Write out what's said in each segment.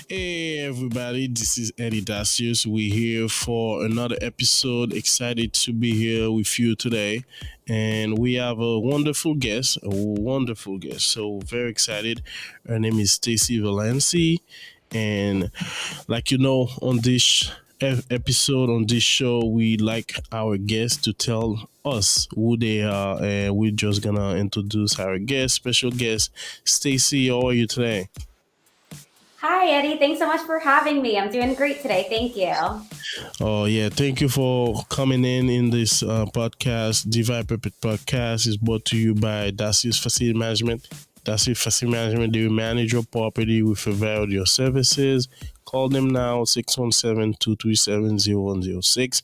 Hey everybody, this is Eddy Dacius. We're here for another episode. Excited to be here with you today. And we have a wonderful guest, So very excited. Her name is Stacy Valancy. And like you know, on this episode, on this show, we like our guests to tell us who they are. And we're just gonna introduce our guest, special guest, Stacy. How are you today? Hi, Eddie. Thanks so much for having me. I'm doing great today. Thank you. Oh yeah, thank you for coming in this podcast. Divine Purpose Podcast is brought to you by Dacius Facility Management. Dacius Facility Management, they will manage your property with a variety of services. Call them now 617-237-0106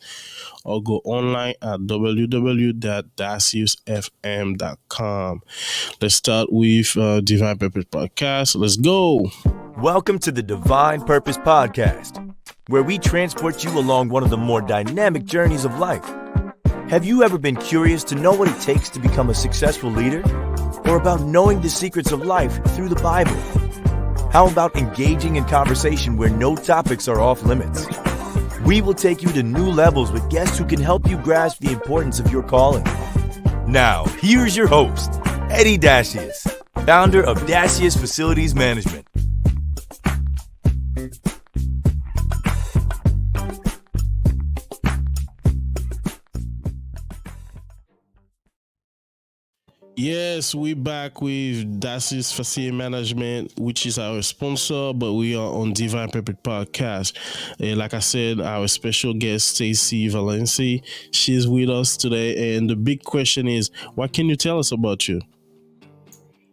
or go online at www.daciusfm.com. Let's start with Divine Purpose Podcast. Let's go. Welcome to the Divine Purpose Podcast, where we transport you along one of the more dynamic journeys of life. Have you ever been curious to know what it takes to become a successful leader? Or about knowing the secrets of life through the Bible? How about engaging in conversation where no topics are off limits? We will take you to new levels with guests who can help you grasp the importance of your calling. Now, here's your host, Eddy Dacius, founder of Dacius Facilities Management. Yes, we back with Dacius Facility Management, which is our sponsor, but we are on Divine Purpose Podcast. And like I said, our special guest, Stacy Valancy, she's with us today. And the big question is, what can you tell us about you?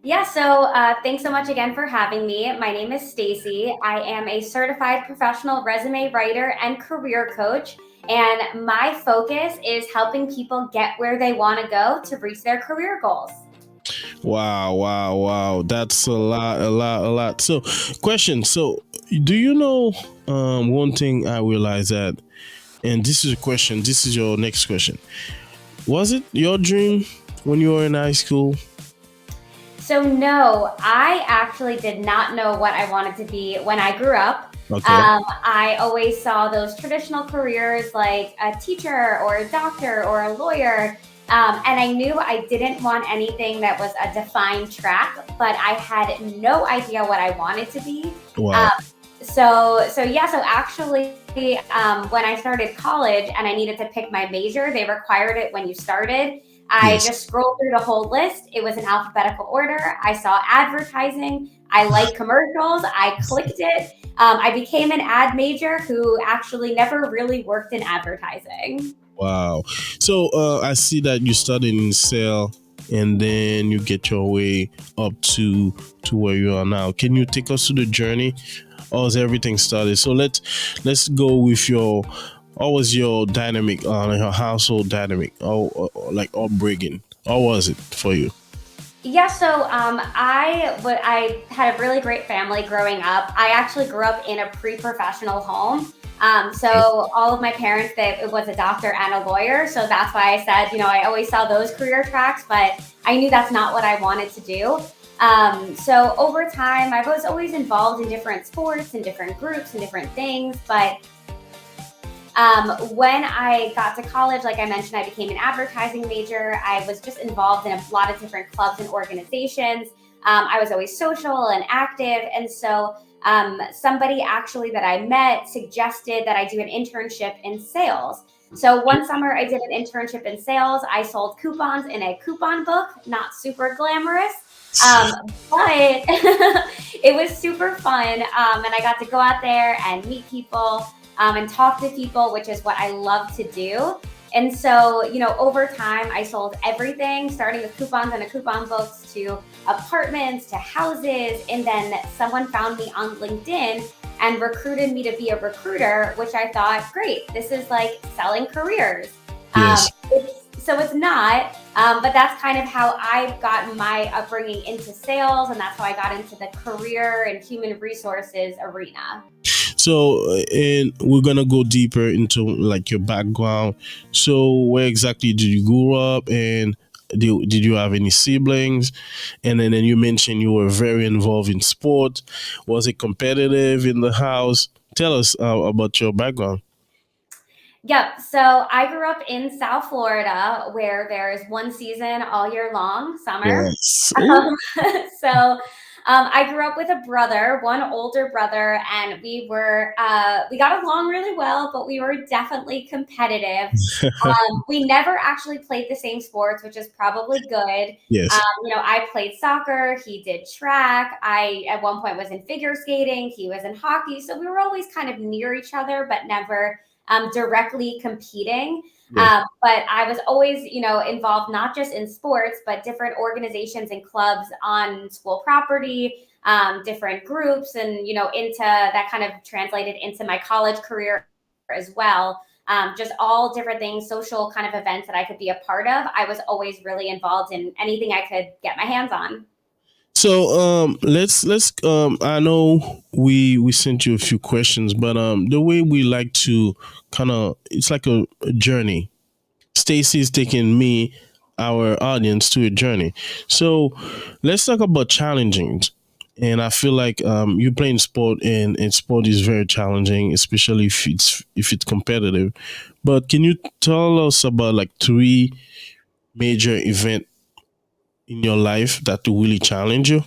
Thanks so much again for having me. My name is Stacy. I am a certified professional resume writer and career coach. And my focus is helping people get where they want to go to reach their career goals. Wow. That's a lot. So, question. So, do you know one thing I realized that, and this is a question, this is your next question. Was it your dream when you were in high school? So, no, I actually did not know what I wanted to be when I grew up. Okay. I always saw those traditional careers like a teacher or a doctor or a lawyer. And I knew I didn't want anything that was a defined track, but I had no idea what I wanted to be. Wow. So actually, when I started college and I needed to pick my major, they required it when you started. I Yes. just scrolled through the whole list. It was in alphabetical order. I saw advertising. I like commercials. I clicked it. I became an ad major who actually never really worked in advertising. Wow. So I see that you started in sale and then you get your way up to where you are now. Can you take us through the journey? How has everything started? So let's go with your how was your dynamic your household dynamic? Like upbringing. How was it for you? I had a really great family growing up. I actually grew up in a pre-professional home. So all of my parents, it was a doctor and a lawyer. So that's why I said, I always saw those career tracks, but I knew that's not what I wanted to do. So over time, I was always involved in different sports and different groups and different things. But when I got to college, like I mentioned, I became an advertising major. I was just involved in a lot of different clubs and organizations. I was always social and active. And so somebody actually that I met suggested that I do an internship in sales. So one summer I did an internship in sales. I sold coupons in a coupon book, not super glamorous. But it was super fun. And I got to go out there and meet people and talk to people, which is what I love to do. And so, over time, I sold everything, starting with coupons and coupon books to apartments, to houses. And then someone found me on LinkedIn and recruited me to be a recruiter, which I thought, great, this is like selling careers. Yes. It's not, but that's kind of how I've gotten my upbringing into sales. And that's how I got into the career and human resources arena. So, and we're gonna go deeper into like your background. So, where exactly did you grow up, and Did you have any siblings? And then you mentioned you were very involved in sport. Was it competitive in the house? Tell us about your background. Yep. So I grew up in South Florida where there's one season all year long, summer. Yes. Ooh. Um, so I grew up with a brother, one older brother, and we got along really well, but we were definitely competitive. We never actually played the same sports, which is probably good. Yes. I played soccer, he did track. I, at one point, was in figure skating, he was in hockey. So we were always kind of near each other, but never directly competing. Yes. But I was always, involved not just in sports, but different organizations and clubs on school property, different groups, and, into that kind of translated into my college career as well. Just all different things, social kind of events that I could be a part of. I was always really involved in anything I could get my hands on. So let's I know we sent you a few questions, but the way we like to kind of, it's like a journey. Stacy is taking me, our audience, to a journey. So let's talk about challenging. And I feel like you playing sport, and sport is very challenging, especially if it's competitive. But can you tell us about like three major event in your life that really challenge you?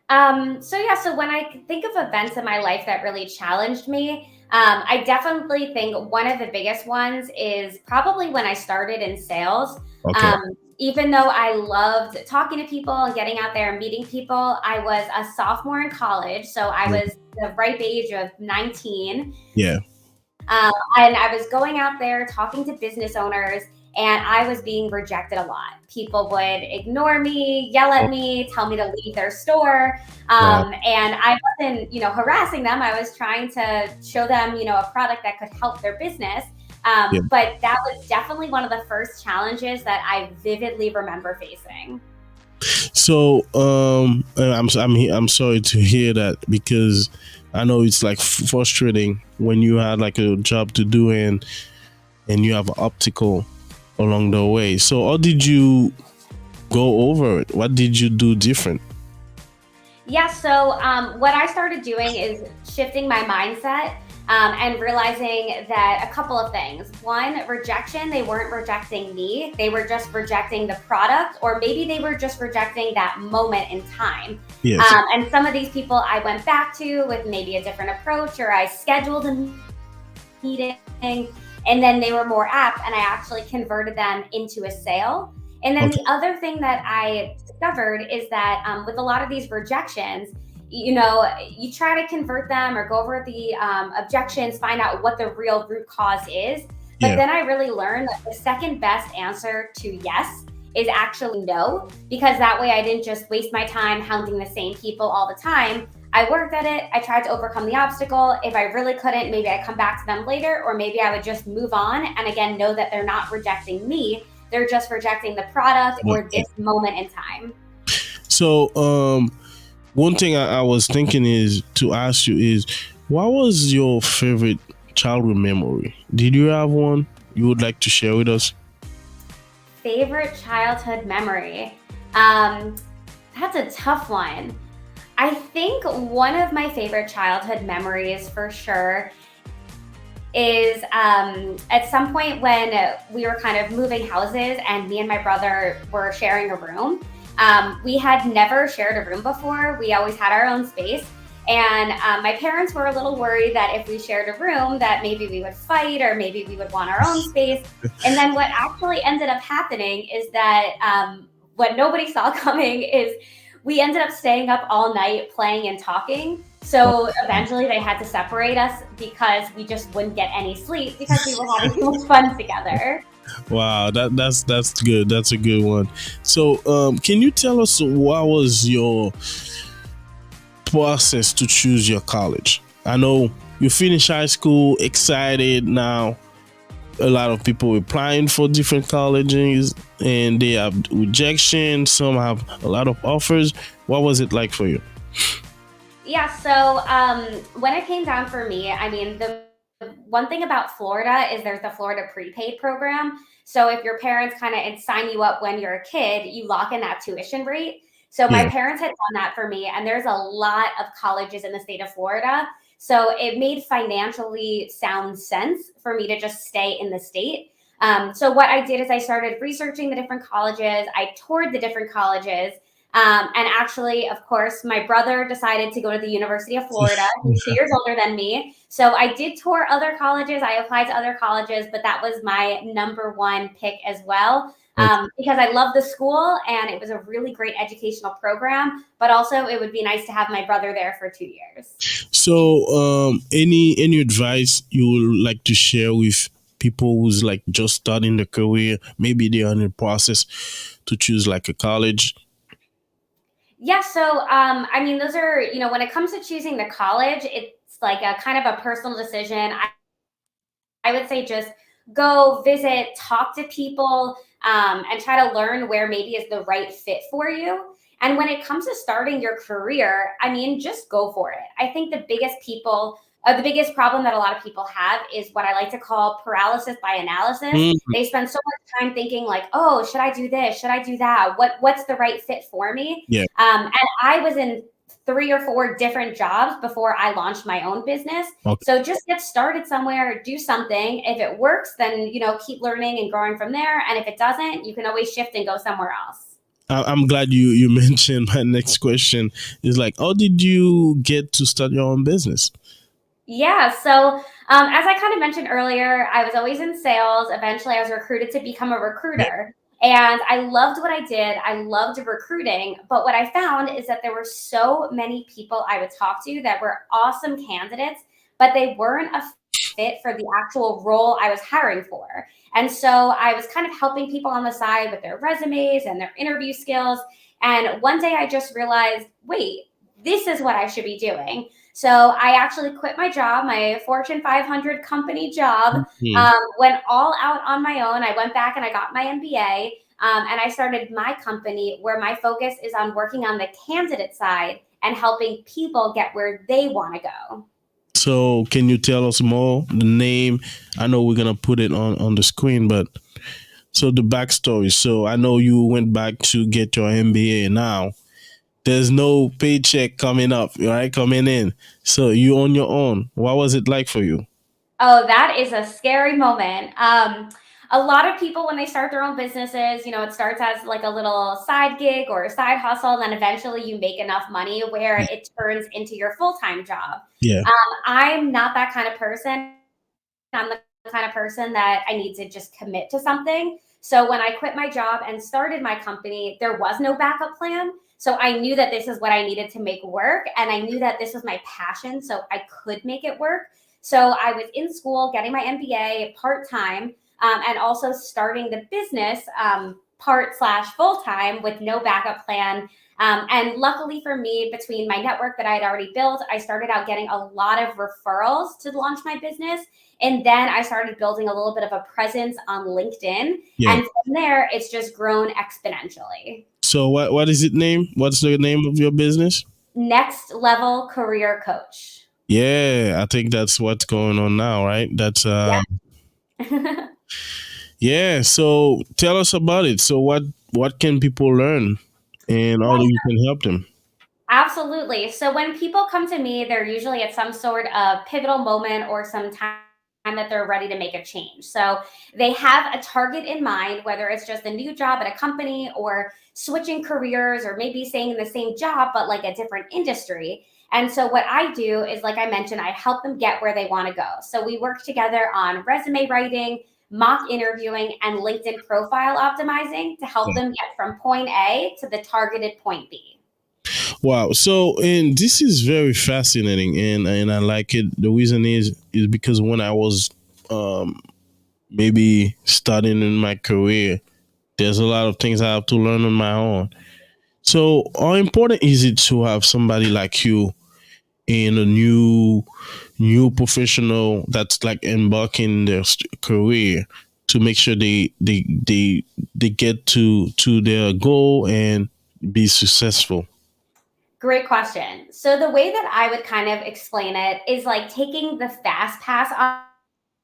So when I think of events in my life that really challenged me, I definitely think one of the biggest ones is probably when I started in sales. Okay. Um, Even though I loved talking to people and getting out there and meeting people, I was a sophomore in college. So I Yeah. was the ripe age of 19. Yeah. And I was going out there talking to business owners, and I was being rejected a lot. People would ignore me, yell Oh, at me, tell me to leave their store. wow. And I wasn't, harassing them. I was trying to show them, a product that could help their business. Yeah. But that was definitely one of the first challenges that I vividly remember facing. So I'm sorry to hear that, because I know it's like frustrating when you had like a job to do, and you have an obstacle along the way. So how did you go over it? What did you do different? Yeah, so what I started doing is shifting my mindset and realizing that a couple of things. One, rejection, they weren't rejecting me, they were just rejecting the product, or maybe they were just rejecting that moment in time. Yes. And some of these people I went back to with maybe a different approach, or I scheduled a meeting, and then they were more apt, and I actually converted them into a sale. And then Okay. the other thing that I discovered is that with a lot of these rejections, you try to convert them or go over the objections, find out what the real root cause is. But Yeah. then I really learned that the second best answer to yes is actually no, because that way I didn't just waste my time hounding the same people all the time. I worked at it. I tried to overcome the obstacle. If I really couldn't, maybe I'd come back to them later, or maybe I would just move on. And again, know that they're not rejecting me. They're just rejecting the product or Okay. this moment in time. So one thing I was thinking is to ask you is, what was your favorite childhood memory? Did you have one you would like to share with us? Favorite childhood memory? Um, that's a tough one. I think one of my favorite childhood memories for sure is at some point when we were kind of moving houses and me and my brother were sharing a room. We had never shared a room before. We always had our own space. And my parents were a little worried that if we shared a room, that maybe we would fight, or maybe we would want our own space. And then what actually ended up happening is that what nobody saw coming is we ended up staying up all night playing and talking. So eventually they had to separate us because we just wouldn't get any sleep because we were having so much fun together. Wow, that's good. That's a good one. So, can you tell us what was your process to choose your college? I know you finished high school, excited now. A lot of people applying for different colleges, and they have rejection. Some have a lot of offers. What was it like for you? Yeah, so when it came down for me, I mean, the one thing about Florida is there's the Florida prepaid program. So if your parents kind of sign you up when you're a kid, you lock in that tuition rate. So my Yeah. parents had done that for me, and there's a lot of colleges in the state of Florida. So it made financially sound sense for me to just stay in the state. So what I did is I started researching the different colleges. I toured the different colleges. And actually, of course, my brother decided to go to the University of Florida. He's 2 years older than me. So I did tour other colleges. I applied to other colleges, but that was my number one pick as well. Because I love the school and it was a really great educational program, but also it would be nice to have my brother there for 2 years. So, any advice you would like to share with people who's like just starting their career? Maybe they are in the process to choose like a college. Yeah, so I mean, those are, when it comes to choosing the college, it's like a kind of a personal decision. I would say just go visit, talk to people, and try to learn where maybe is the right fit for you. And when it comes to starting your career, I mean, just go for it. I think the biggest problem that a lot of people have is what I like to call paralysis by analysis. Mm, They spend so much time thinking like, oh, should I do this? Should I do that? What's the right fit for me? yeah. And I was in 3 or 4 different jobs before I launched my own business. Okay. So just get started somewhere, do something. If it works, then keep learning and growing from there. And if it doesn't, you can always shift and go somewhere else. I'm glad you mentioned my next question is like, how did you get to start your own business? Yeah. So, as I kind of mentioned earlier, I was always in sales. Eventually, I was recruited to become a Yeah. recruiter. And I loved what I did. I loved recruiting. But what I found is that there were so many people I would talk to that were awesome candidates, but they weren't a fit for the actual role I was hiring for. And so I was kind of helping people on the side with their resumes and their interview skills. And one day I just realized, wait, this is what I should be doing. So I actually quit my job, my Fortune 500 company job, Mhm. went all out on my own. I went back and I got my MBA, and I started my company where my focus is on working on the candidate side and helping people get where they want to go. So, can you tell us more? The name, I know we're gonna put it on the screen, but so the backstory. So, I know you went back to get your MBA. Now, there's no paycheck coming up, right? Coming in. So, you on your own. What was it like for you? Oh, that is a scary moment. A lot of people, when they start their own businesses, it starts as like a little side gig or a side hustle, and then eventually you make enough money where it turns into your full-time job. Yeah. I'm not that kind of person. I'm the kind of person that I need to just commit to something. So when I quit my job and started my company, there was no backup plan. So I knew that this is what I needed to make work. And I knew that this was my passion. So I could make it work. So I was in school getting my MBA part time, and also starting the business part/full time with no backup plan. And luckily for me, between my network that I had already built, I started out getting a lot of referrals to launch my business. And then I started building a little bit of a presence on LinkedIn. Yeah. And from there, it's just grown exponentially. So, what is it name? What's the name of your business? Next level career coach. Yeah, I think that's what's going on now, right? That's Yeah. yeah. So tell us about it. So what can people learn, and how you can help them? Absolutely. So when people come to me, they're usually at some sort of pivotal moment or some time that they're ready to make a change. So they have a target in mind, whether it's just a new job at a company or switching careers or maybe staying in the same job, but like a different industry. And so what I do is, like I mentioned, I help them get where they want to go. So we work together on resume writing, mock interviewing, and LinkedIn profile optimizing to help Yeah. them get from point A to the targeted point B. Wow. So, and this is very fascinating, and I like it. The reason is because when I was um maybe starting in my career, there's a lot of things I have to learn on my own. So, how important is it to have somebody like you in a new professional that's like embarking their career to make sure they get to their goal and be successful? Great question. So the way that I would kind of explain it is like taking the fast pass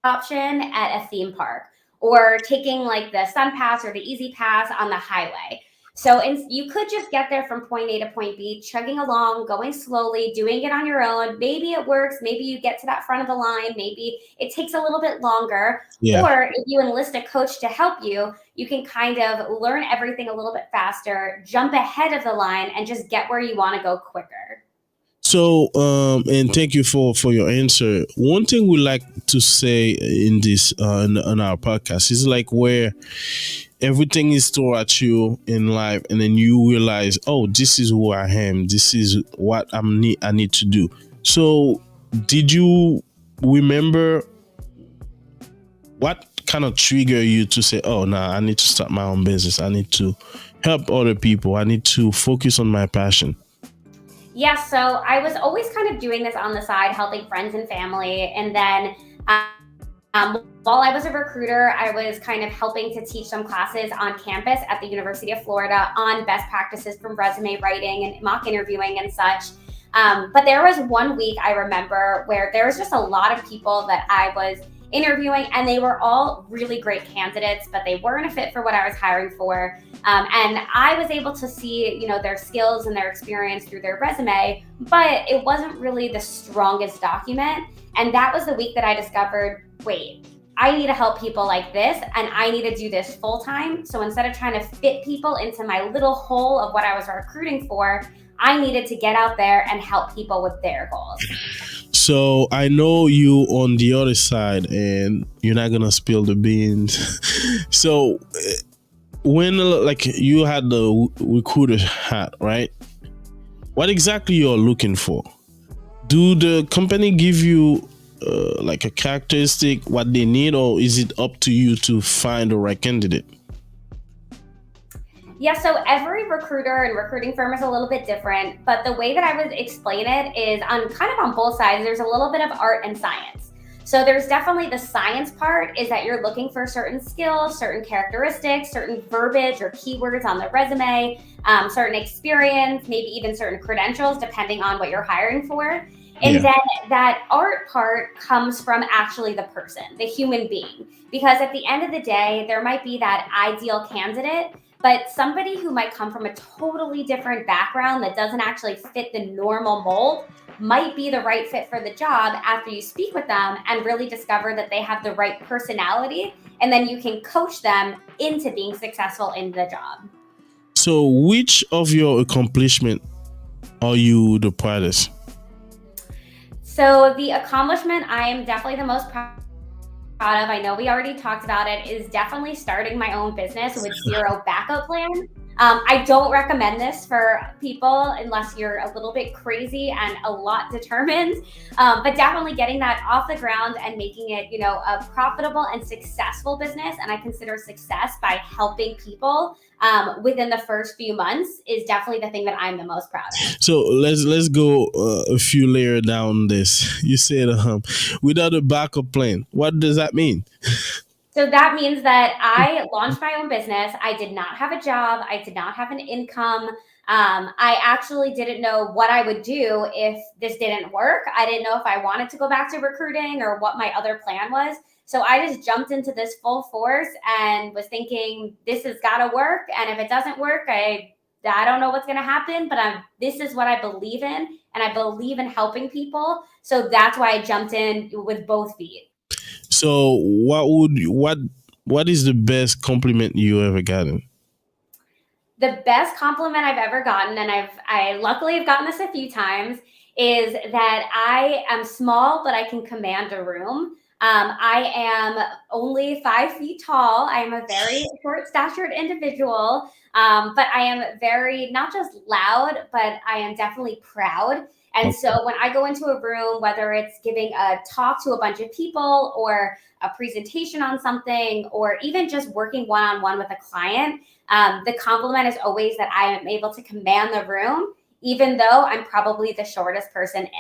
option at a theme park, or taking like the Sun Pass or the Easy Pass on the highway. So you could just get there from point A to point B, chugging along, going slowly, doing it on your own. Maybe it works. Maybe you get to that front of the line. Maybe it takes a little bit longer. Yeah. Or if you enlist a coach to help you, you can kind of learn everything a little bit faster, jump ahead of the line, and just get where you want to go quicker. So, and thank you for your answer. One thing we like to say in this in our podcast is like where everything is thrown at you in life, and then you realize, oh, this is who I am. This is what I need to do. So, did you remember what kind of trigger you to say, oh, nah, I need to start my own business. I need to help other people. I need to focus on my passion. Yeah, so I was always kind of doing this on the side, helping friends and family. And then while I was a recruiter, I was kind of helping to teach some classes on campus at the University of Florida on best practices from resume writing and mock interviewing and such. But there was one week I remember where there was just a lot of people that I was interviewing, and they were all really great candidates, but they weren't a fit for what I was hiring for. And I was able to see, their skills and their experience through their resume, but it wasn't really the strongest document. And that was the week that I discovered, wait, I need to help people like this, and I need to do this full time. So instead of trying to fit people into my little hole of what I was recruiting for, I needed to get out there and help people with their goals. So I know you on the other side, and you're not gonna spill the beans. So when like you had the recruiter hat, right? What exactly you're looking for? Do the company give you like a characteristic what they need, or is it up to you to find the right candidate? Yeah, so every recruiter and recruiting firm is a little bit different, but the way that I would explain it is on both sides, there's a little bit of art and science. So there's definitely the science part is that you're looking for certain skills, certain characteristics, certain verbiage or keywords on the resume, certain experience, maybe even certain credentials, depending on what you're hiring for. And then that art part comes from actually the person, the human being, because at the end of the day, there might be that ideal candidate, but somebody who might come from a totally different background that doesn't actually fit the normal mold might be the right fit for the job after you speak with them and really discover that they have the right personality. And then you can coach them into being successful in the job. So which of your accomplishment are you the proudest? So the accomplishment I am definitely the most proud of, I know we already talked about it, is definitely starting my own business with zero backup plan. I don't recommend this for people unless you're a little bit crazy and a lot determined, but definitely getting that off the ground and making it, a profitable and successful business. And I consider success by helping people within the first few months is definitely the thing that I'm the most proud of. So let's go a few layers down this. You said without a backup plan. What does that mean? So that means that I launched my own business. I did not have a job. I did not have an income. I actually didn't know what I would do if this didn't work. I didn't know if I wanted to go back to recruiting or what my other plan was. So I just jumped into this full force and was thinking, this has got to work. And if it doesn't work, I don't know what's going to happen, but this is what I believe in. And I believe in helping people. So that's why I jumped in with both feet. So what is the best compliment you ever gotten? The best compliment I've ever gotten, and I luckily have gotten this a few times, is that I am small, but I can command a room. I am only 5 feet tall. I am a very short statured individual, but I am very, not just loud, but I am definitely proud. And so when I go into a room, whether it's giving a talk to a bunch of people or a presentation on something, or even just working one-on-one with a client, the compliment is always that I am able to command the room, even though I'm probably the shortest person in it.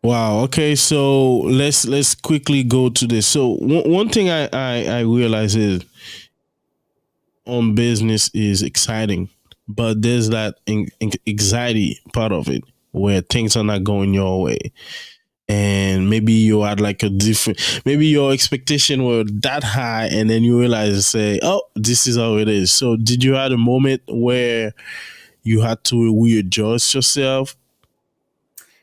Wow. Okay. So let's quickly go to this. So one thing I realize is on business is exciting, but there's that anxiety part of it where things are not going your way. and maybe you had like a different, maybe your expectation were that high, and then you realize and say, oh, this is how it is. So did you have a moment where you had to readjust yourself?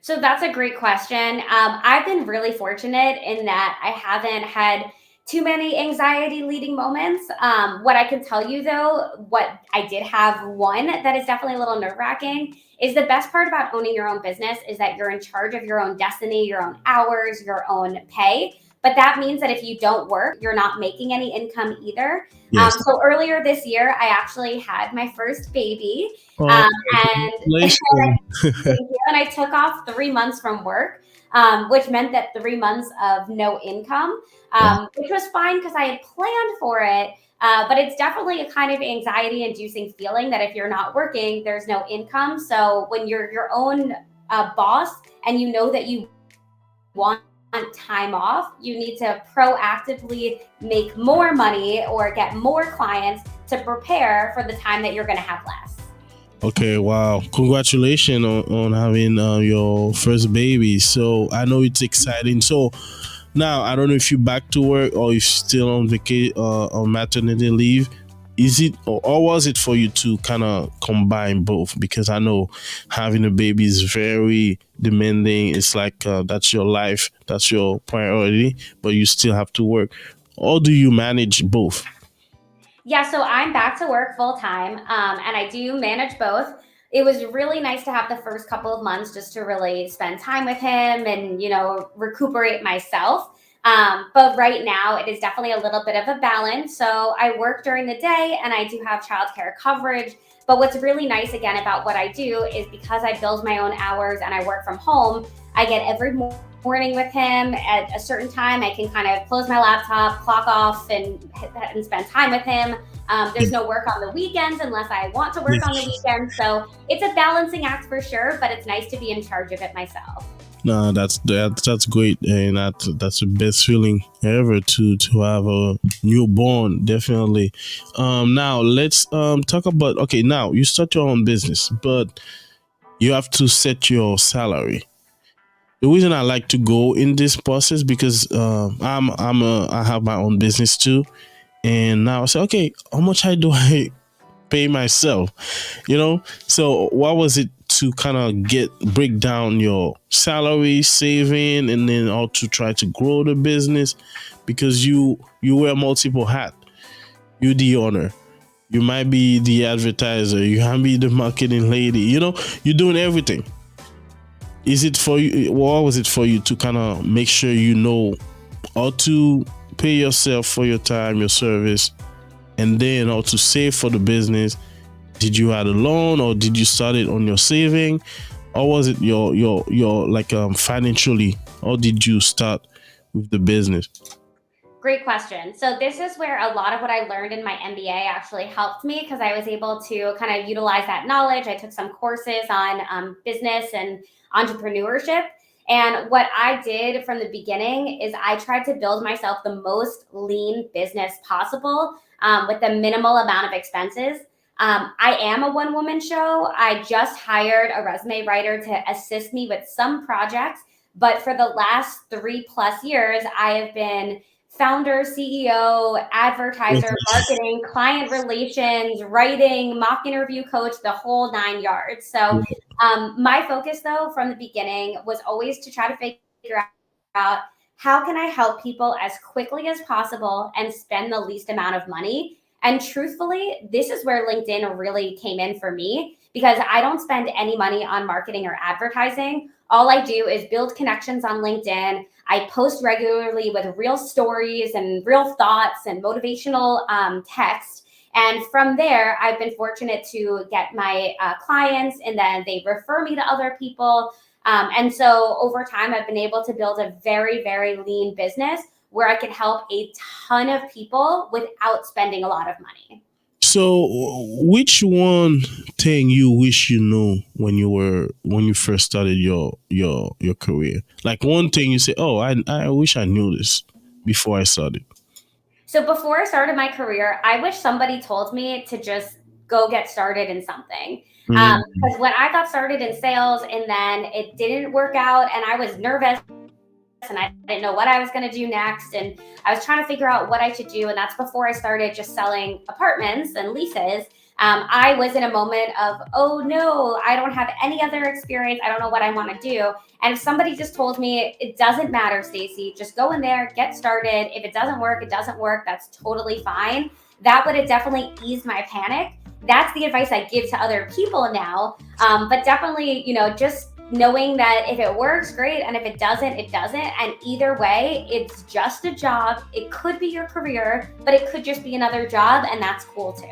So that's a great question. I've been really fortunate in that I haven't had too many anxiety leading moments. What I can tell you though, what I did have one that is definitely a little nerve wracking is the best part about owning your own business is that you're in charge of your own destiny, your own hours, your own pay. But that means that if you don't work, you're not making any income either. Yes. So earlier this year, I actually had my first baby. Oh, Um, and congratulations. Thank you. And I took off 3 months from work, which meant that 3 months of no income, which was fine because I had planned for it. But it's definitely a kind of anxiety inducing feeling that if you're not working, there's no income. So when you're your own boss and you know that you want time off, you need to proactively make more money or get more clients to prepare for the time that you're going to have less. Okay, wow. Congratulations on having your first baby. So I know it's exciting. So now I don't know if you're back to work or if you're still on vacation on maternity leave. Is it or was it for you to kind of combine both? Because I know having a baby is very demanding. It's like that's your life, that's your priority, but you still have to work. Or do you manage both? Yeah, so I'm back to work full time, and I do manage both. It was really nice to have the first couple of months just to really spend time with him and recuperate myself. But right now, it is definitely a little bit of a balance. So I work during the day, and I do have childcare coverage. But what's really nice again about what I do is because I build my own hours and I work from home, I get every morning with him at a certain time. I can kind of close my laptop, clock off, and spend time with him. There's no work on the weekends unless I want to work on the weekends. So it's a balancing act for sure, but it's nice to be in charge of it myself. No, that's great, and that's the best feeling ever to have a newborn. Definitely. Now let's talk about. Okay, now you start your own business, but you have to set your salary. The reason I like to go in this process because I have my own business too, and now I say, okay, how much I do I pay myself? So what was it to kind of get break down your salary, saving, and then how to try to grow the business? Because you wear multiple hat. You the owner, you might be the advertiser, you might be the marketing lady, you're doing everything. Is it for you, what was it for you to kind of make sure you know how to pay yourself for your time, your service, and then how to save for the business? Did you have a loan or did you start it on your saving? Or was it your like financially? Or did you start with the business? Great question. So this is where a lot of what I learned in my MBA actually helped me because I was able to kind of utilize that knowledge. I took some courses on business and entrepreneurship. And what I did from the beginning is I tried to build myself the most lean business possible with the minimal amount of expenses. I am a one woman show. I just hired a resume writer to assist me with some projects. But for the last 3+ years, I have been founder, CEO, advertiser, marketing, client relations, writing, mock interview coach, the whole 9 yards. So my focus, though, from the beginning was always to try to figure out how can I help people as quickly as possible and spend the least amount of money. And truthfully, this is where LinkedIn really came in for me because I don't spend any money on marketing or advertising. All I do is build connections on LinkedIn. I post regularly with real stories and real thoughts and motivational text. And from there, I've been fortunate to get my clients and then they refer me to other people. And so over time, I've been able to build a very, very lean business where I can help a ton of people without spending a lot of money. So, which one thing you wish you knew when you first started your career? Like one thing you say, "Oh, I wish I knew this before I started." So before I started my career, I wish somebody told me to just go get started in something. Mm. Because when I got started in sales and then it didn't work out and I was nervous and I didn't know what I was going to do next. And I was trying to figure out what I should do. And that's before I started just selling apartments and leases. I was in a moment of, oh no, I don't have any other experience. I don't know what I want to do. And if somebody just told me, it doesn't matter, Stacy, just go in there, get started. If it doesn't work, it doesn't work. That's totally fine. That would have definitely eased my panic. That's the advice I give to other people now. But definitely, just knowing that if it works, great. And if it doesn't, it doesn't. And either way, it's just a job. It could be your career, but it could just be another job. And that's cool too.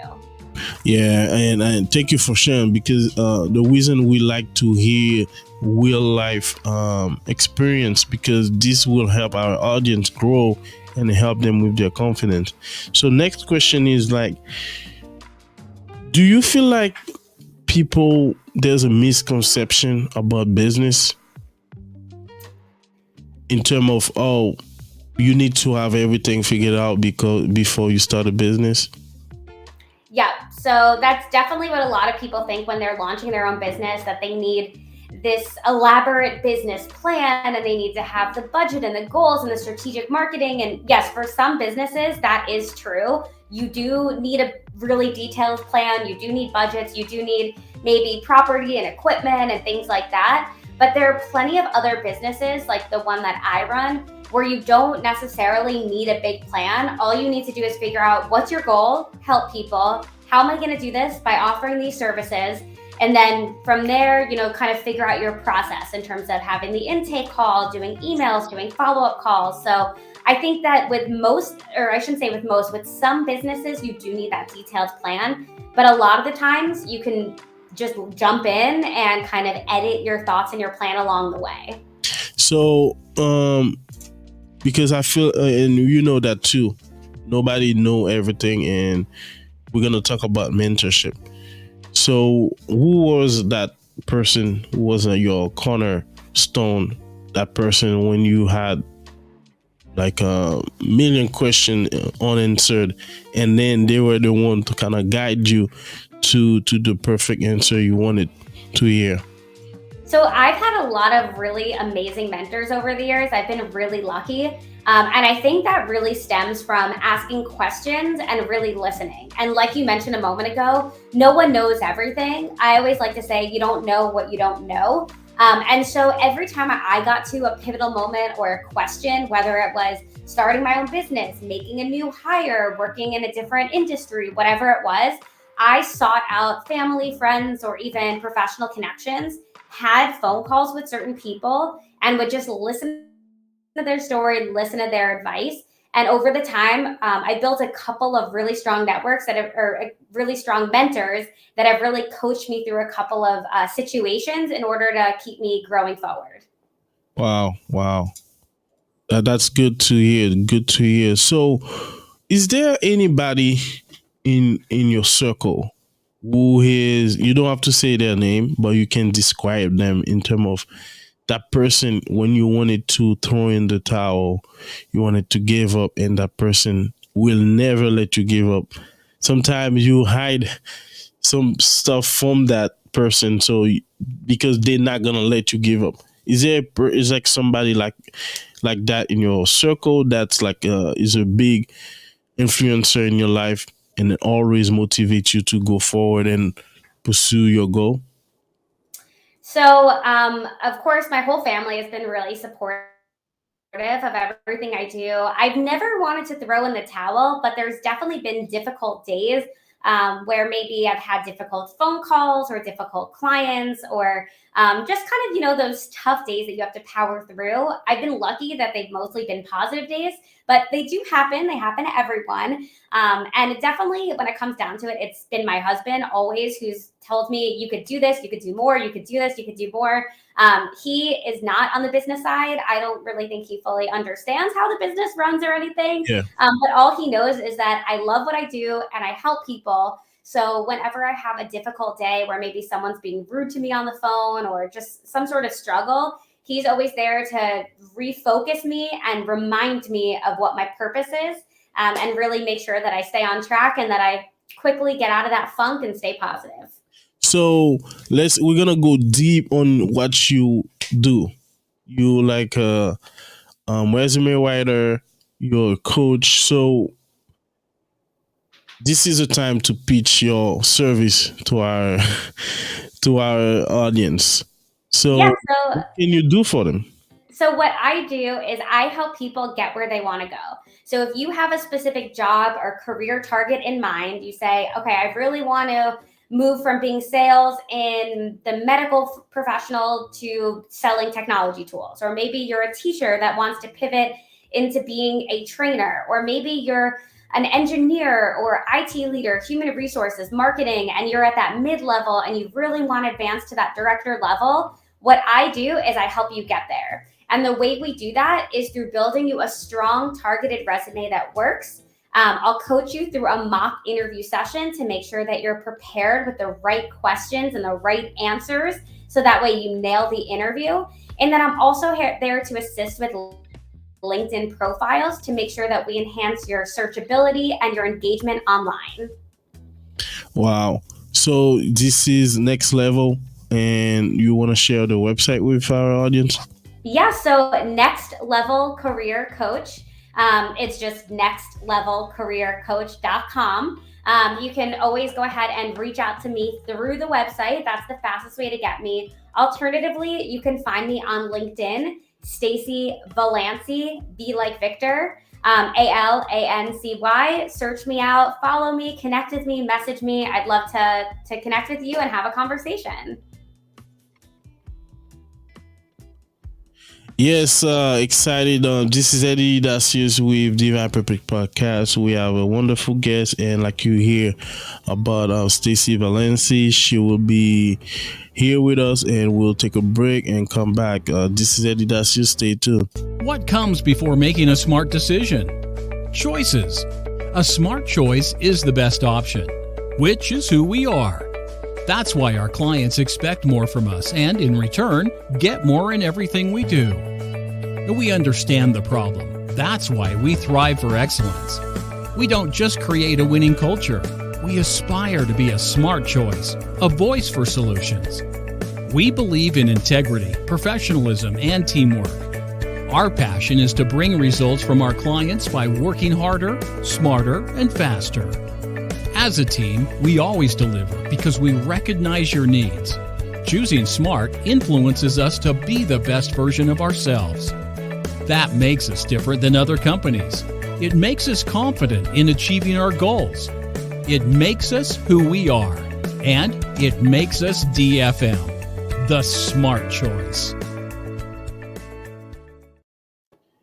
Yeah, and thank you for sharing, because the reason we like to hear real life experience, because this will help our audience grow and help them with their confidence. So next question is like, do you feel like there's a misconception about business in terms of, oh, you need to have everything figured out before you start a business? Yeah, so that's definitely what a lot of people think when they're launching their own business, that they need this elaborate business plan and they need to have the budget and the goals and the strategic marketing. And yes, for some businesses, that is true. You do need a really detailed plan. You do need budgets. You do need maybe property and equipment and things like that. But there are plenty of other businesses, like the one that I run, where you don't necessarily need a big plan. All you need to do is figure out what's your goal, help people. How am I going to do this? By offering these services. And then from there, kind of figure out your process in terms of having the intake call, doing emails, doing follow-up calls. So I think that with most, or I shouldn't say with most, with some businesses, you do need that detailed plan. But a lot of the times you can just jump in and kind of edit your thoughts and your plan along the way. So, because I feel, and you know that too, nobody know everything, and we're going to talk about mentorship. So who was that person who was your cornerstone, that person when you had like a million questions unanswered, and then they were the one to kind of guide you to the perfect answer you wanted to hear? So I've had a lot of really amazing mentors over the years. I've been really lucky. And I think that really stems from asking questions and really listening. And like you mentioned a moment ago, no one knows everything. I always like to say, you don't know what you don't know. And so every time I got to a pivotal moment or a question, whether it was starting my own business, making a new hire, working in a different industry, whatever it was, I sought out family, friends, or even professional connections, had phone calls with certain people, and would just listen to their story, listen to their advice. And over the time, I built a couple of really strong networks or really strong mentors that have really coached me through a couple of situations in order to keep me growing forward. Wow. That's good to hear. Good to hear. So, is there anybody in your circle who is, you don't have to say their name, but you can describe them in terms of that person when you wanted to throw in the towel, you wanted to give up, and that person will never let you give up? Sometimes you hide some stuff from that person, so because they're not gonna let you give up. Is like somebody like that in your circle that's like is a big influencer in your life, and it always motivates you to go forward and pursue your goal? So, of course, my whole family has been really supportive of everything I do. I've never wanted to throw in the towel, but there's definitely been difficult days where maybe I've had difficult phone calls or difficult clients, or just kind of, those tough days that you have to power through. I've been lucky that they've mostly been positive days, but they do happen. They happen to everyone. And definitely when it comes down to it, it's been my husband always who's told me, you could do this, you could do more, you could do this, you could do more. He is not on the business side. I don't really think he fully understands how the business runs or anything. Yeah. But all he knows is that I love what I do and I help people. So whenever I have a difficult day where maybe someone's being rude to me on the phone or just some sort of struggle, he's always there to refocus me and remind me of what my purpose is, and really make sure that I stay on track and that I quickly get out of that funk and stay positive. So we're gonna go deep on what you do. You like resume writer, you're a coach. So this is a time to pitch your service to our to our audience. Yeah, So so what can you do for them? what I do is I help people get where they want to go. So if you have a specific job or career target in mind, you say, okay, I really want to move from being sales in the medical professional to selling technology tools. Or maybe you're a teacher that wants to pivot into being a trainer, or maybe you're an engineer or IT leader, human resources, marketing, and you're at that mid level and you really want to advance to that director level. What I do is I help you get there. And the way we do that is through building you a strong, targeted resume that works. I'll coach you through a mock interview session to make sure that you're prepared with the right questions and the right answers. So that way you nail the interview. And then I'm also there to assist with LinkedIn profiles to make sure that we enhance your searchability and your engagement online. Wow. So this is next level, and you want to share the website with our audience? Yeah, so Next Level Career Coach. It's just nextlevelcareercoach.com. You can always go ahead and reach out to me through the website. That's the fastest way to get me. Alternatively, you can find me on LinkedIn, Stacy Valancy, V like Victor, Alancy. Search me out, follow me, connect with me, message me. I'd love to connect with you and have a conversation. Yes, excited. This is Eddy Dacius with Divine Purpose Podcast. We have a wonderful guest, and like you hear about Stacy Valancy, she will be here with us, and we'll take a break and come back. This is Eddy Dacius. Stay tuned. What comes before making a smart decision? Choices. A smart choice is the best option, which is who we are. That's why our clients expect more from us and, in return, get more in everything we do. We understand the problem. That's why we thrive for excellence. We don't just create a winning culture. We aspire to be a smart choice, a voice for solutions. We believe in integrity, professionalism, and teamwork. Our passion is to bring results from our clients by working harder, smarter, and faster. As a team, we always deliver because we recognize your needs. Choosing smart influences us to be the best version of ourselves. That makes us different than other companies. It makes us confident in achieving our goals. It makes us who we are. And it makes us DFM, the smart choice.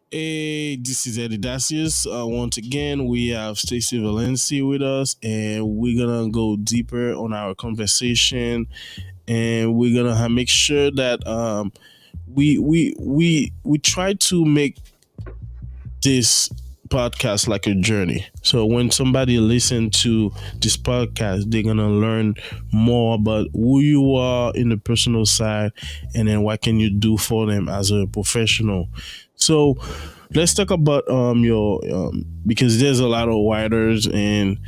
Hey, this is Eddy Dacius. Once again, we have Stacy Valancy with us, and we're gonna go deeper on our conversation, and we're gonna make sure that we try to make this podcast like a journey. So when somebody listen to this podcast, they're gonna learn more about who you are in the personal side, and then what can you do for them as a professional. So let's talk about your because there's a lot of writers and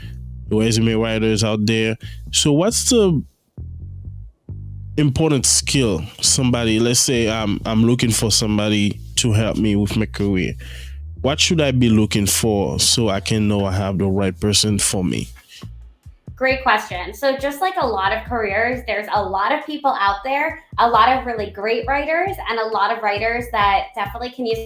resume writers out there. So what's the important skill somebody, let's say I'm looking for somebody to help me with my career, what should I be looking for so I can know I have the right person for me? Great question. So just like a lot of careers, there's a lot of people out there, a lot of really great writers, and a lot of writers that definitely can use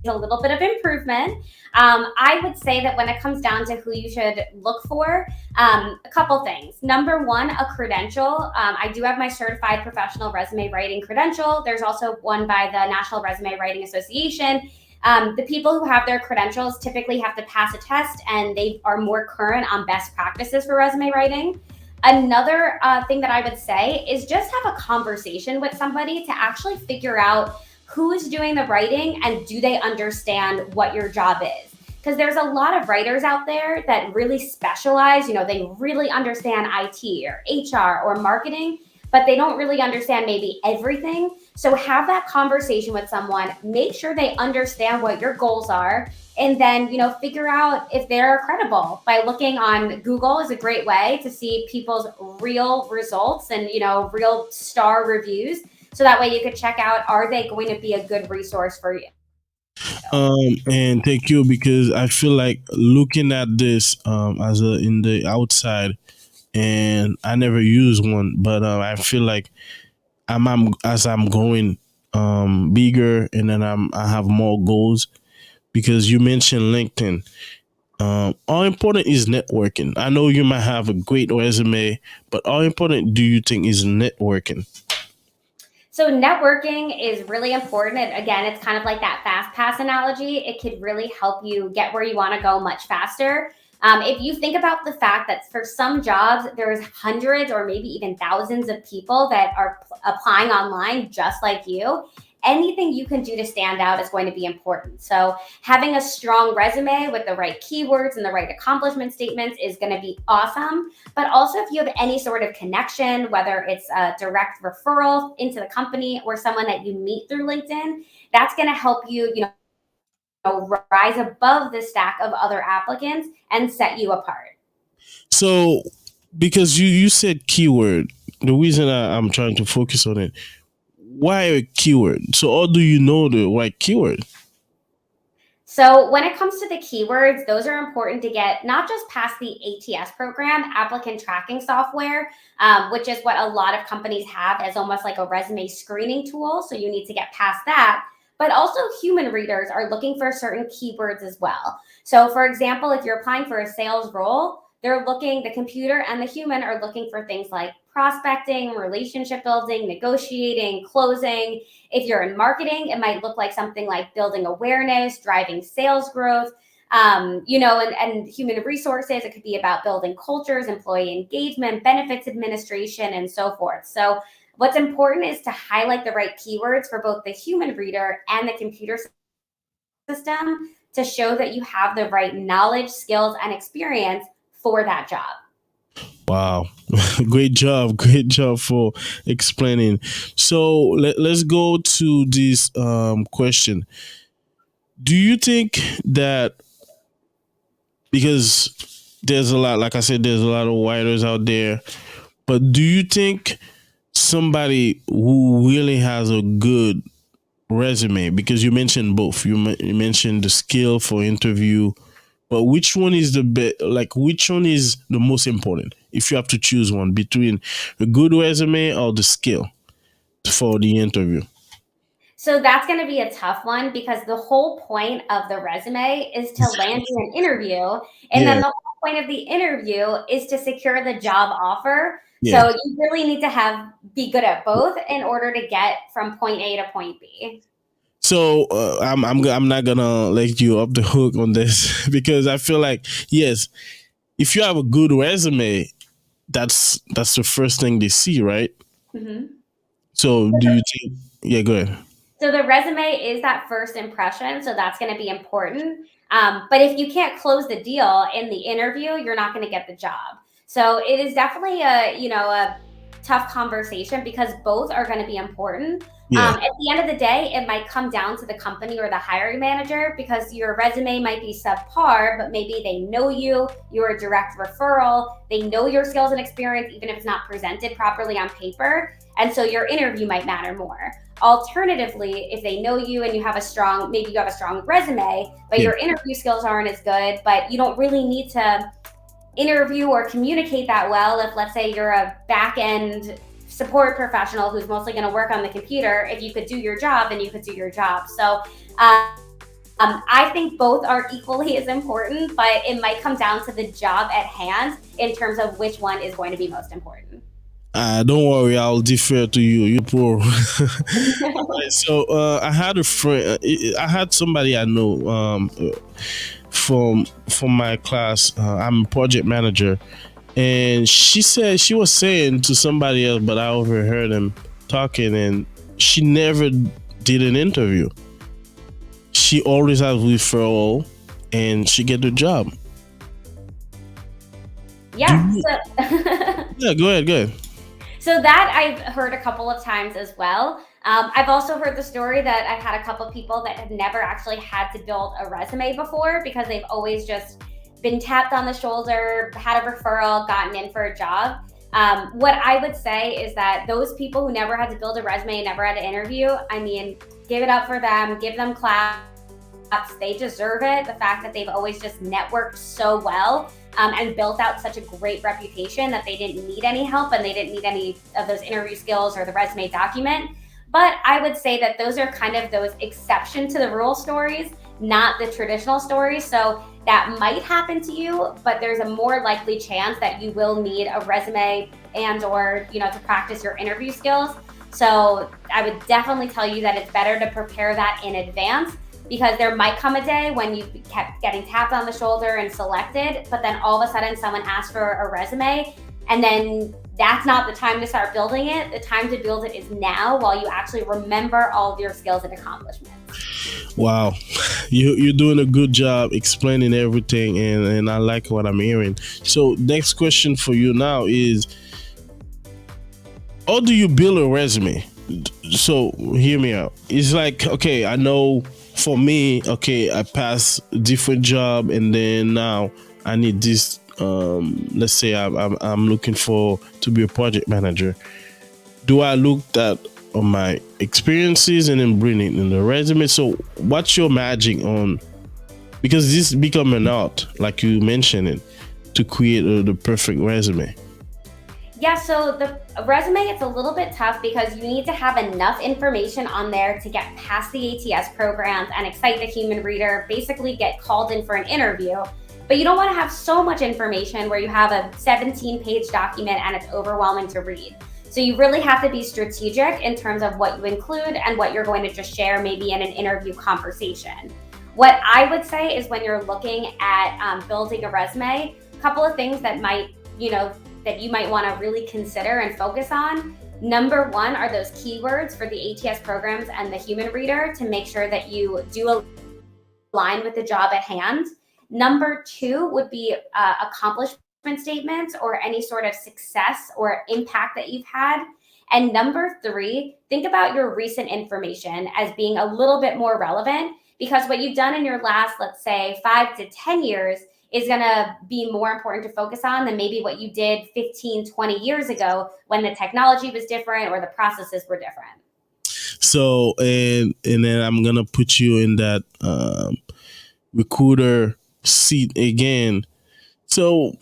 a little bit of improvement. I would say that when it comes down to who you should look for, a couple things. Number one, a credential. I do have my certified professional resume writing credential. There's also one by the National Resume Writing Association. The people who have their credentials typically have to pass a test, and they are more current on best practices for resume writing. Another thing that I would say is just have a conversation with somebody to actually figure out who is doing the writing and do they understand what your job is. Because there's a lot of writers out there that really specialize, they really understand IT or HR or marketing, but they don't really understand maybe everything. So have that conversation with someone, make sure they understand what your goals are, and then, figure out if they're credible by looking on Google is a great way to see people's real results and, real star reviews. So that way you could check out, are they going to be a good resource for you? And thank you because I feel like looking at this as a in the outside, and I never use one, but I feel like I'm as I'm going bigger, and then I have more goals because you mentioned LinkedIn. How important is networking? I know you might have a great resume, but how important do you think is networking? So networking is really important. And again, it's kind of like that fast pass analogy. It could really help you get where you want to go much faster. If you think about the fact that for some jobs, there's hundreds or maybe even thousands of people that are applying online just like you, anything you can do to stand out is going to be important. So having a strong resume with the right keywords and the right accomplishment statements is going to be awesome. But also, if you have any sort of connection, whether it's a direct referral into the company or someone that you meet through LinkedIn, that's going to help you, rise above the stack of other applicants and set you apart. So, because you said keyword, the reason I'm trying to focus on it, why a keyword? So, how do you know the right keyword? So when it comes to the keywords, those are important to get not just past the ATS program, applicant tracking software, which is what a lot of companies have as almost like a resume screening tool. So you need to get past that. But also human readers are looking for certain keywords as well. So for example, if you're applying for a sales role, the computer and the human are looking for things like prospecting, relationship building, negotiating, closing. If you're in marketing, it might look like something like building awareness, driving sales growth, and human resources. It could be about building cultures, employee engagement, benefits administration, and so forth. So what's important is to highlight the right keywords for both the human reader and the computer system to show that you have the right knowledge, skills, and experience for that job. Wow, great job, great job for explaining. So let's go to this question. Do you think that because there's a lot, like I said, there's a lot of writers out there, but do you think somebody who really has a good resume, because you mentioned both, you mentioned the skill for interview, but which one is the best? Like, which one is the most important? If you have to choose one between a good resume or the skill for the interview. So that's going to be a tough one because the whole point of the resume is to land you an interview. And then Yeah, the whole point of the interview is to secure the job offer. yeah. So you really need to be good at both in order to get from point A to point B. So I'm not gonna let you off the hook on this because I feel like, yes, if you have a good resume, that's the first thing they see, right? Mhm. So do you think? Yeah, go ahead. So the resume is that first impression. So that's going to be important. But if you can't close the deal in the interview, you're not going to get the job. So it is definitely a tough conversation because both are going to be important. Yeah, At the end of the day, it might come down to the company or the hiring manager because your resume might be subpar, but maybe they know you, you're a direct referral, they know your skills and experience, even if it's not presented properly on paper. And so your interview might matter more. Alternatively, if they know you and maybe you have a strong resume, but yeah. your interview skills aren't as good, but you don't really need to interview or communicate that well. If let's say you're a back end support professional who's mostly going to work on the computer, if you could do your job, then you could do your job. So I think both are equally as important, but it might come down to the job at hand in terms of which one is going to be most important. Don't worry, I'll defer to you. You're poor. Alright, so I had a friend. I had somebody I know from my class. I'm a project manager, and she said she was saying to somebody else, but I overheard them talking, and she never did an interview. She always has referral, and she get the job. Do Yeah. you, So yeah, go ahead, go ahead. So that I've heard a couple of times as well. I've also heard the story that I've had a couple of people that have never actually had to build a resume before because they've always just been tapped on the shoulder, had a referral, gotten in for a job. What I would say is that those people who never had to build a resume and never had to interview, I mean, give it up for them, give them clap. they deserve it. The fact that they've always just networked so well and built out such a great reputation that they didn't need any help and they didn't need any of those interview skills or the resume document. But I would say that those are kind of those exception to the rule stories, not the traditional stories. So that might happen to you, but there's a more likely chance that you will need a resume and or, to practice your interview skills. So I would definitely tell you that it's better to prepare that in advance, because there might come a day when you kept getting tapped on the shoulder and selected, but then all of a sudden someone asks for a resume, and then that's not the time to start building it. The time to build it is now, while you actually remember all of your skills and accomplishments. Wow, you're doing a good job explaining everything, and I like what I'm hearing. So next question for you now is, how do you build a resume? So hear me out. It's like, okay, I know for me, okay, I pass a different job, and then now I need this. Let's say I'm looking to be a project manager. Do I look at on my experiences and then bring it in the resume? So what's your magic on, because this become an art, like you mentioned it, to create the perfect resume? Yeah, so the resume, it's a little bit tough because you need to have enough information on there to get past the ATS programs and excite the human reader, basically get called in for an interview. But you don't want to have so much information where you have a 17-page document and it's overwhelming to read. So you really have to be strategic in terms of what you include and what you're going to just share maybe in an interview conversation. What I would say is, when you're looking at building a resume, a couple of things that might, that you might want to really consider and focus on. Number one are those keywords for the ATS programs and the human reader to make sure that you do align with the job at hand. Number two would be accomplishment statements or any sort of success or impact that you've had. And number three, think about your recent information as being a little bit more relevant, because what you've done in your last, let's say, 5 to 10 years is going to be more important to focus on than maybe what you did 15, 20 years ago when the technology was different or the processes were different. So, and then I'm going to put you in that recruiter seat again. So,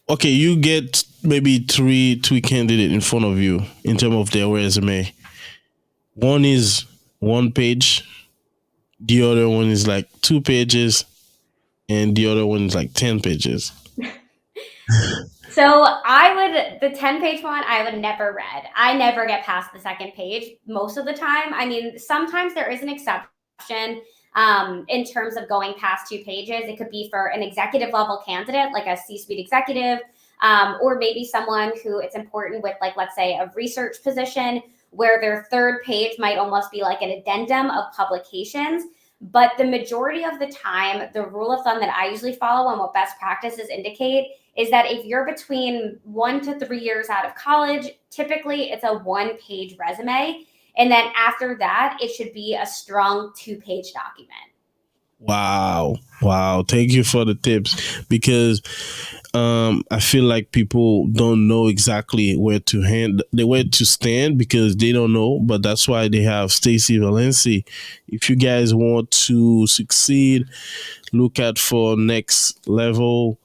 okay, you get maybe three candidates in front of you in terms of their resume. One is 1 page, the other one is like 2 pages, and the other one is like 10 pages. So the 10-page one, I would never read. I never get past the second page most of the time. I mean, sometimes there is an exception in terms of going past 2 pages. It could be for an executive level candidate, like a C-suite executive, or maybe someone who it's important with, like, let's say a research position where their 3rd page might almost be like an addendum of publications. But the majority of the time, the rule of thumb that I usually follow and what best practices indicate is that if you're between 1 to 3 years out of college, typically it's a 1-page resume. And then after that, it should be a strong 2-page document. Wow. Thank you for the tips, because I feel like people don't know exactly where to stand because they don't know. But that's why they have Stacy Valancy. If you guys want to succeed, look out for next level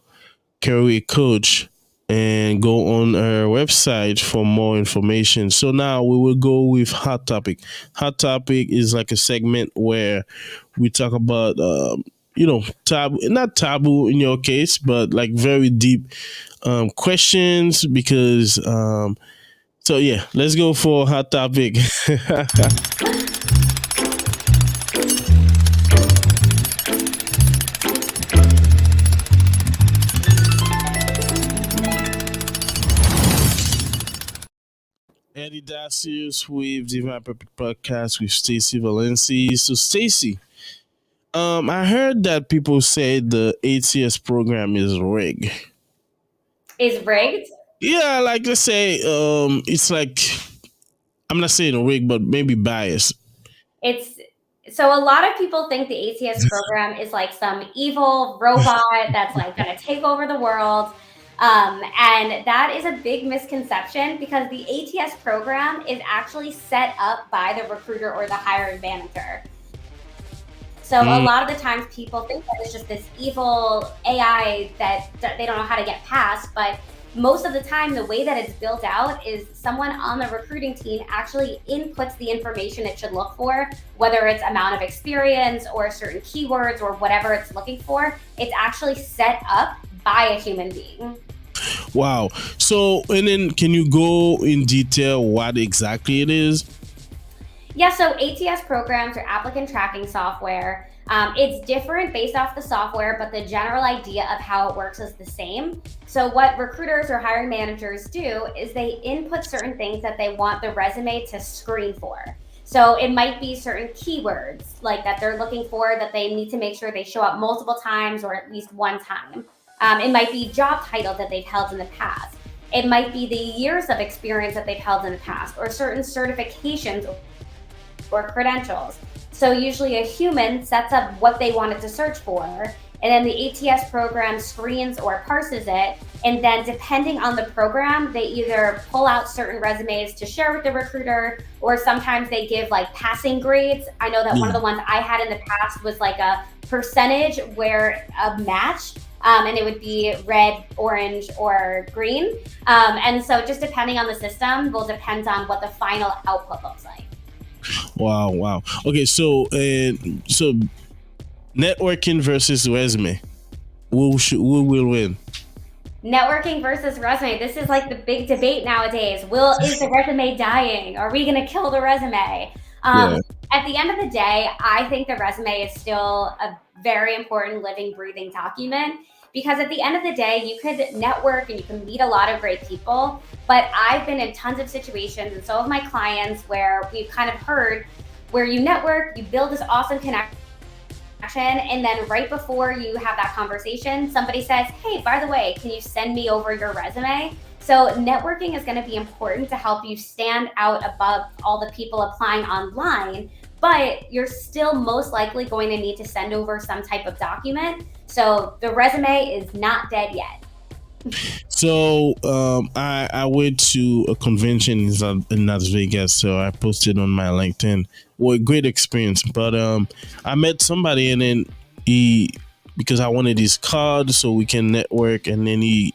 career coach and go on our website for more information. So now we will go with Hot Topic. Hot Topic is like a segment where we talk about, taboo, not taboo in your case, but like very deep questions because, so yeah, let's go for Hot Topic. Eddy Dacius with Divine Purpose Podcast with Stacy Valancy. So Stacy, I heard that people say the ATS program is rigged. Is rigged? Yeah, like let's say it's like, I'm not saying rigged, but maybe biased. So a lot of people think the ATS program is like some evil robot that's like going to take over the world. And that is a big misconception, because the ATS program is actually set up by the recruiter or the hiring manager. So a lot of the times people think that it's just this evil AI that they don't know how to get past, but most of the time, the way that it's built out is someone on the recruiting team actually inputs the information it should look for, whether it's amount of experience or certain keywords or whatever it's looking for. It's actually set up by a human being. Wow. So, and then can you go in detail what exactly it is? Yeah, so ATS programs or applicant tracking software. It's different based off the software, but the general idea of how it works is the same. So what recruiters or hiring managers do is they input certain things that they want the resume to screen for. So it might be certain keywords like that they're looking for that they need to make sure they show up multiple times or at least one time. It might be job titles that they've held in the past. It might be the years of experience that they've held in the past or certain certifications or credentials. So usually a human sets up what they wanted to search for, and then the ATS program screens or parses it. And then depending on the program, they either pull out certain resumes to share with the recruiter, or sometimes they give like passing grades. I know that one of the ones I had in the past was like a percentage where a match, and it would be red, orange, or green. And so just depending on the system will depend on what the final output looks like. Wow. Okay, so networking versus resume. Who will win? Networking versus resume. This is like the big debate nowadays. Is the resume dying? Are we going to kill the resume? At the end of the day, I think the resume is still a very important living, breathing document. Because at the end of the day, you could network and you can meet a lot of great people. But I've been in tons of situations, and so have my clients, where we've kind of heard where you network, you build this awesome connection, and then right before you have that conversation, somebody says, hey, by the way, can you send me over your resume? So networking is going to be important to help you stand out above all the people applying online, but you're still most likely going to need to send over some type of document. So the resume is not dead yet. So I went to a convention in Las Vegas, so I posted on my LinkedIn. Well, great experience, but I met somebody, and then because I wanted his card so we can network, and then he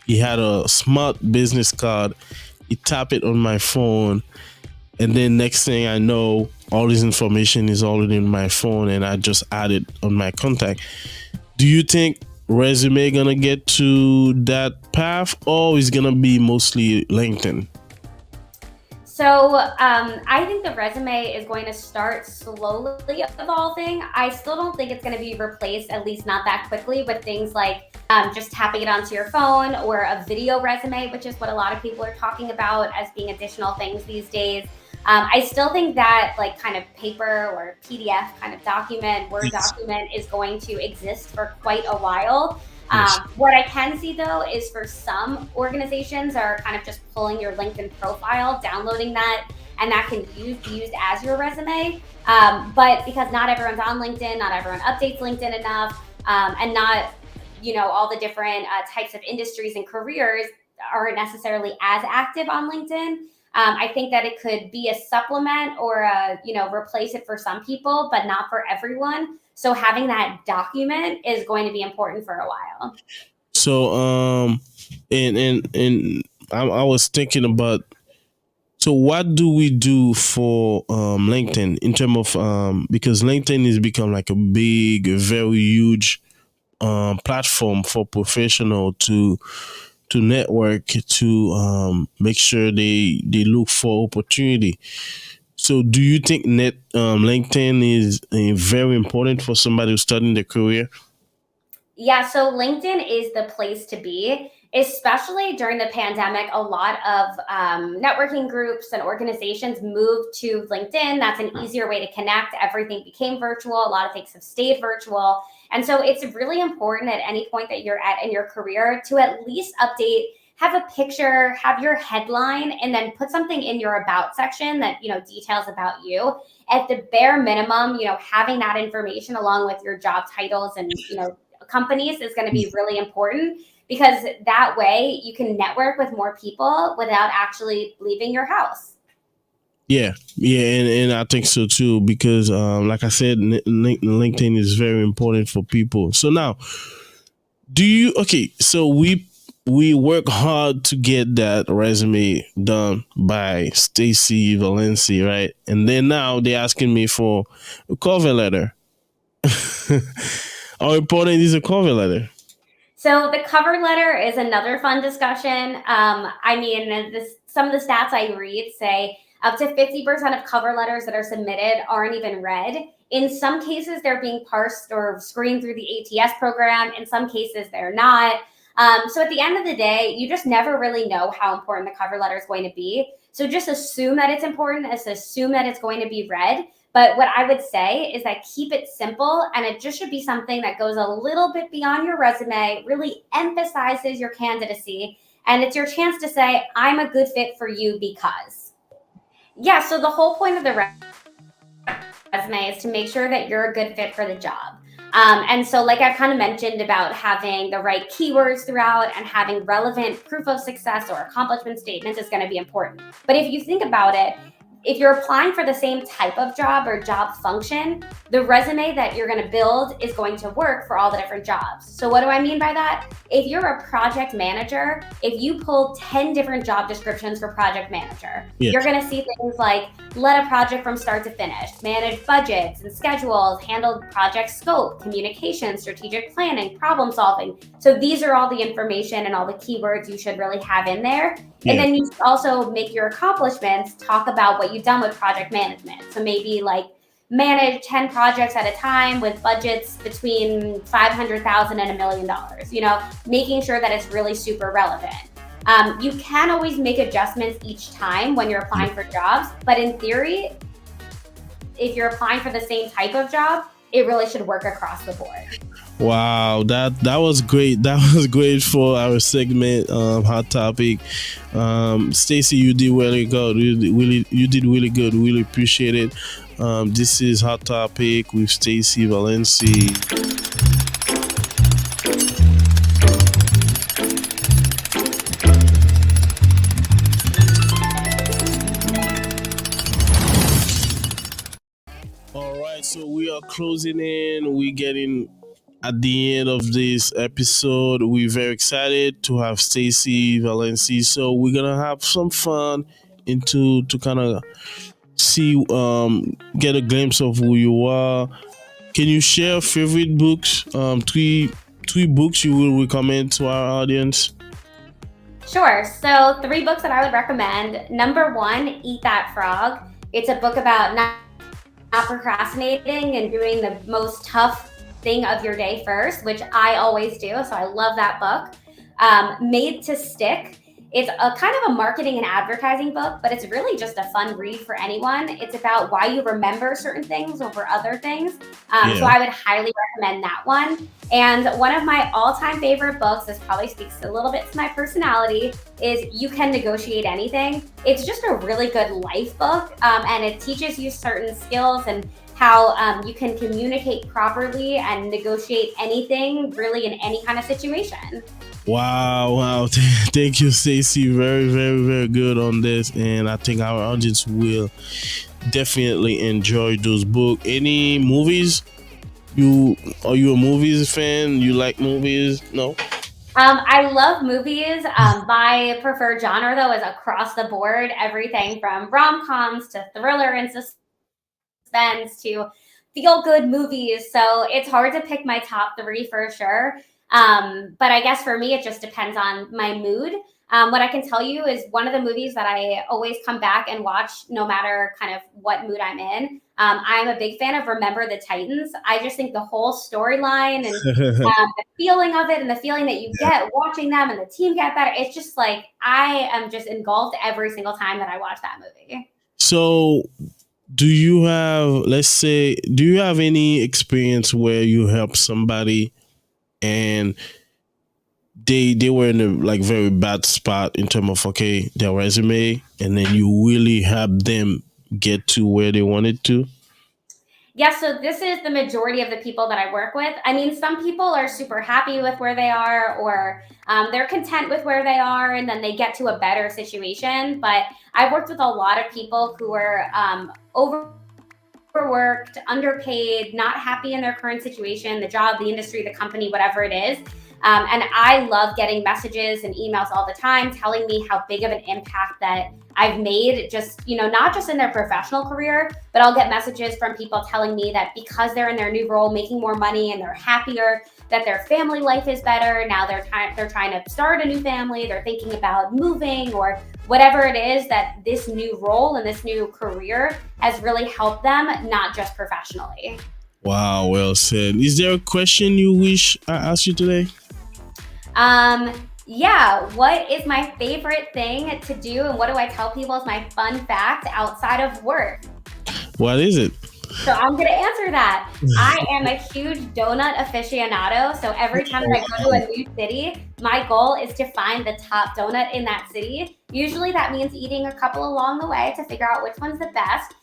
had a smart business card. He tapped it on my phone, and then next thing I know, all this information is already in my phone, and I just added on my contact. Do you think resume gonna get to that path, or is gonna be mostly LinkedIn? So I think the resume is going to start slowly evolving. I still don't think it's going to be replaced, at least not that quickly, with things like just tapping it onto your phone or a video resume, which is what a lot of people are talking about as being additional things these days. I still think that like kind of paper or PDF kind of document, Word document is going to exist for quite a while. What I can see though is for some organizations are kind of just pulling your LinkedIn profile, downloading that, and that can be used as your resume. But because not everyone's on LinkedIn, not everyone updates LinkedIn enough, and not, all the different types of industries and careers aren't necessarily as active on LinkedIn. I think that it could be a supplement or replace it for some people, but not for everyone. So having that document is going to be important for a while. So and I was thinking about, so what do we do for LinkedIn in terms of because LinkedIn has become like a big, very huge platform for professional to network, to make sure they look for opportunity. So do you think LinkedIn is very important for somebody who's starting their career? Yeah, so LinkedIn is the place to be, especially during the pandemic. A lot of networking groups and organizations moved to LinkedIn. That's an easier way to connect. Everything became virtual. A lot of things have stayed virtual. And so it's really important at any point that you're at in your career to at least update, have a picture, have your headline, and then put something in your about section that, details about you. At the bare minimum, having that information along with your job titles and, companies is going to be really important, because that way you can network with more people without actually leaving your house. Yeah, and I think so too because, like I said, LinkedIn is very important for people. So now, do you okay? So we work hard to get that resume done by Stacy Valancy, right? And then now they're asking me for a cover letter. How important is a cover letter? So the cover letter is another fun discussion. I mean, some of the stats I read say up to 50% of cover letters that are submitted aren't even read. In some cases, they're being parsed or screened through the ATS program. In some cases, they're not. So at the end of the day, you just never really know how important the cover letter is going to be. So just assume that it's important, assume that it's going to be read. But what I would say is that keep it simple, and it just should be something that goes a little bit beyond your resume, really emphasizes your candidacy, and it's your chance to say, I'm a good fit for you because. Yeah, so the whole point of the resume is to make sure that you're a good fit for the job. And so, like I've kind of mentioned about having the right keywords throughout and having relevant proof of success or accomplishment statements is going to be important. But if you think about it, if you're applying for the same type of job or job function, the resume that you're going to build is going to work for all the different jobs. So what do I mean by that? If you're a project manager, if you pull 10 different job descriptions for project manager, you're going to see things like led a project from start to finish, manage budgets and schedules, handle project scope, communication, strategic planning, problem solving. So these are all the information and all the keywords you should really have in there. And then you also make your accomplishments talk about what you've done with project management. So maybe like manage 10 projects at a time with budgets between $500,000 and $1 million, making sure that it's really super relevant. You can always make adjustments each time when you're applying for jobs, but in theory, if you're applying for the same type of job, it really should work across the board. Wow, that was great. That was great for our segment, hot topic. Stacy, you did really good. You did really good. Really appreciate it. This is hot topic with Stacy Valancy. All right, so we are closing in. We're getting at the end of this episode. We're very excited to have Stacy Valancy. So we're gonna have some fun into to kind of see get a glimpse of who you are. Can you share favorite books? Three books you will recommend to our audience. Sure. So 3 books that I would recommend. Number 1, Eat That Frog. It's a book about not procrastinating and doing the most tough thing of your day first, which I always do. So I love that book. Made to Stick. It's a kind of a marketing and advertising book, but it's really just a fun read for anyone. It's about why you remember certain things over other things. So I would highly recommend that one. And one of my all-time favorite books, this probably speaks a little bit to my personality, is You Can Negotiate Anything. It's just a really good life book, and it teaches you certain skills and how you can communicate properly and negotiate anything really in any kind of situation. Wow. Thank you, Stacey. Very, very, very good on this. And I think our audience will definitely enjoy those books. Any movies? Are you a movies fan? You like movies? No? I love movies. My preferred genre, though, is across the board. Everything from rom-coms to thriller and suspense to feel-good movies. So it's hard to pick my top 3 for sure. But I guess for me, it just depends on my mood. What I can tell you is one of the movies that I always come back and watch no matter kind of what mood I'm in. I'm a big fan of Remember the Titans. I just think the whole storyline and the feeling of it and the feeling that you get watching them and the team get better. It's just like I am just engulfed every single time that I watch that movie. So do you have any experience where you help somebody and they were in a like very bad spot in terms of their resume, and then you really help them get to where they wanted to? Yeah, so this is the majority of the people that I work with. I mean, some people are super happy with where they are, or they're content with where they are, and then they get to a better situation. But I've worked with a lot of people who are overworked, underpaid, not happy in their current situation, the job, the industry, the company, whatever it is. And I love getting messages and emails all the time telling me how big of an impact that I've made, just, not just in their professional career, but I'll get messages from people telling me that because they're in their new role, making more money and they're happier, that their family life is better. Now they're trying to start a new family. They're thinking about moving or whatever it is, that this new role and this new career has really helped them, not just professionally. Wow, well said. Is there a question you wish I asked you today? Yeah, what is my favorite thing to do, and what do I tell people is my fun fact outside of work? What is it? So I'm going to answer that. I am a huge donut aficionado. So every time that I go to a new city, my goal is to find the top donut in that city. Usually that means eating a couple along the way to figure out which one's the best.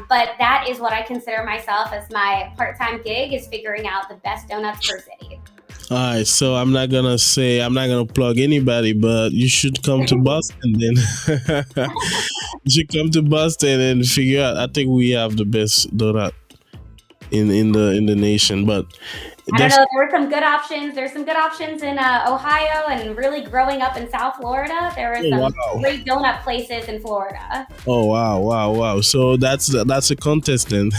But that is what I consider myself as my part-time gig, is figuring out the best donuts per city. All right, so I'm not gonna plug anybody, but you should come to Boston then. You should come to Boston and figure out. I think we have the best donut in the nation. But I don't know. There were some good options. There's some good options in Ohio, and really growing up in South Florida, there were some great donut places in Florida. Oh wow! So that's a contest then.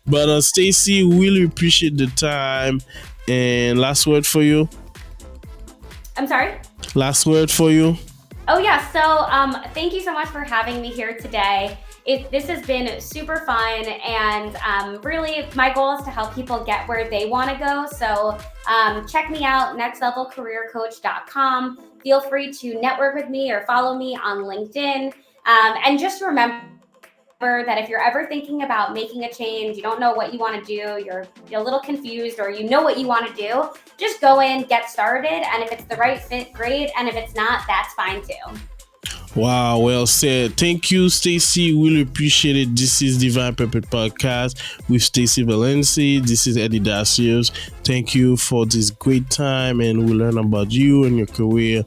But Stacy, really appreciate the time. And last word for you? I'm sorry? Last word for you? Oh, yeah. So thank you so much for having me here today. This has been super fun, and really my goal is to help people get where they want to go. So check me out, nextlevelcareercoach.com. Feel free to network with me or follow me on LinkedIn. And just remember that if you're ever thinking about making a change, you don't know what you want to do, you're a little confused, or you know what you want to do, just go in, get started. And if it's the right fit, great. And if it's not, that's fine too. Wow, well said. Thank you, Stacy. Really appreciate it. This is Divine Purpose Podcast with Stacy Valancy. This is Eddy Dacius. Thank you for this great time, and we learn about you and your career.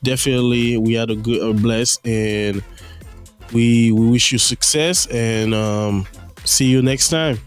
Definitely, we had a blast, and we wish you success, and see you next time.